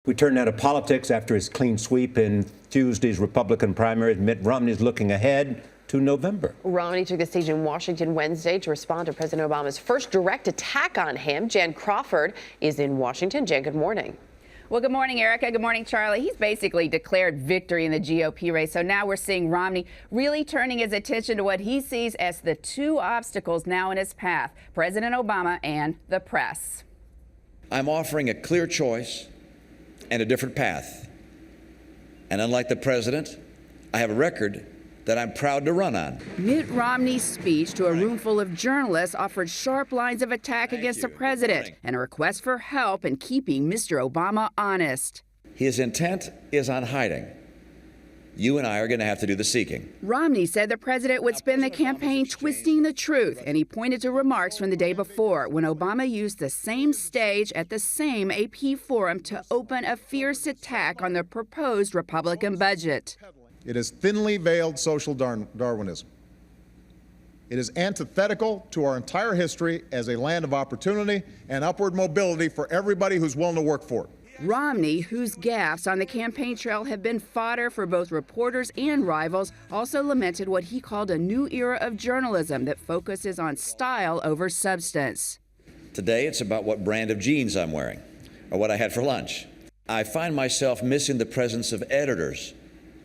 We turn now to politics. After his clean sweep in Tuesday's Republican primaries, Mitt Romney is looking ahead to November. Romney took the stage in Washington Wednesday to respond to President Obama's first direct attack on him. Jan Crawford is in Washington. Jan, good morning. Well, good morning, Erica. Good morning, Charlie. He's basically declared victory in the GOP race. So now we're seeing Romney really turning his attention to what he sees as the two obstacles now in his path, President Obama and the press. I'm offering a clear choice and a different path. And unlike the president, I have a record that I'm proud to run on. Mitt Romney's speech to a room full of journalists offered sharp lines of attack against the president and a request for help in keeping Mr. Obama honest. His intent is on hiding. You and I are going to have to do the seeking. Romney said the president would spend the campaign twisting the truth, and he pointed to remarks from the day before when Obama used the same stage at the same AP forum to open a fierce attack on the proposed Republican budget. It is thinly veiled social Darwinism. It is antithetical to our entire history as a land of opportunity and upward mobility for everybody who's willing to work for it. Romney, whose gaffes on the campaign trail have been fodder for both reporters and rivals, also lamented what he called a new era of journalism that focuses on style over substance. Today, it's about what brand of jeans I'm wearing or what I had for lunch. I find myself missing the presence of editors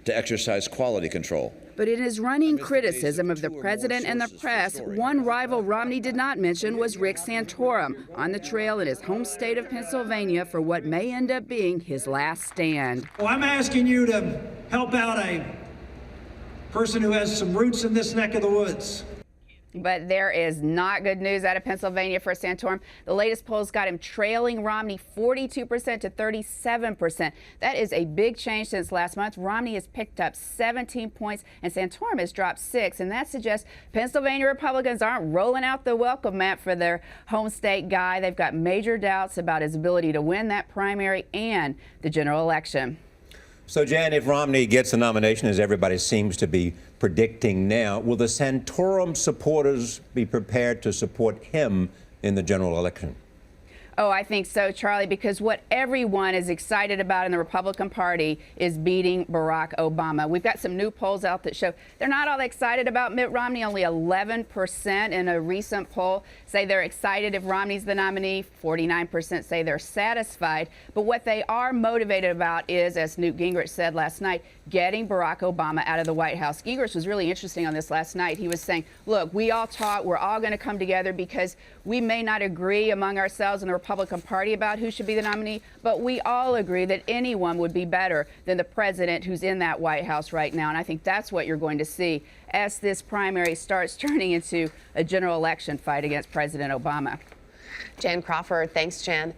to exercise quality control. But in his running criticism of the president and the press, one rival Romney did not mention was Rick Santorum, on the trail in his home state of Pennsylvania for what may end up being his last stand. Well, I'm asking you to help out a person who has some roots in this neck of the woods. But there is not good news out of Pennsylvania for Santorum. The latest polls got him trailing Romney 42% to 37%. That is a big change since last month. Romney has picked up 17 points and Santorum has dropped 6. And that suggests Pennsylvania Republicans aren't rolling out the welcome mat for their home state guy. They've got major doubts about his ability to win that primary and the general election. So, Jan, if Romney gets the nomination, as everybody seems to be predicting now, will the Santorum supporters be prepared to support him in the general election? Oh, I think so, Charlie, because what everyone is excited about in the Republican Party is beating Barack Obama. We've got some new polls out that show they're not all excited about Mitt Romney. Only 11% in a recent poll say they're excited if Romney's the nominee. 49% say they're satisfied. But what they are motivated about is, as Newt Gingrich said last night, getting Barack Obama out of the White House. Gingrich was really interesting on this last night. He was saying, look, we all talk, we're all going to come together because we may not agree among ourselves in the Republican Party about who should be the nominee, but we all agree that anyone would be better than the president who's in that White House right now. And I think that's what you're going to see as this primary starts turning into a general election fight against President Obama. Jan Crawford, thanks, Jan.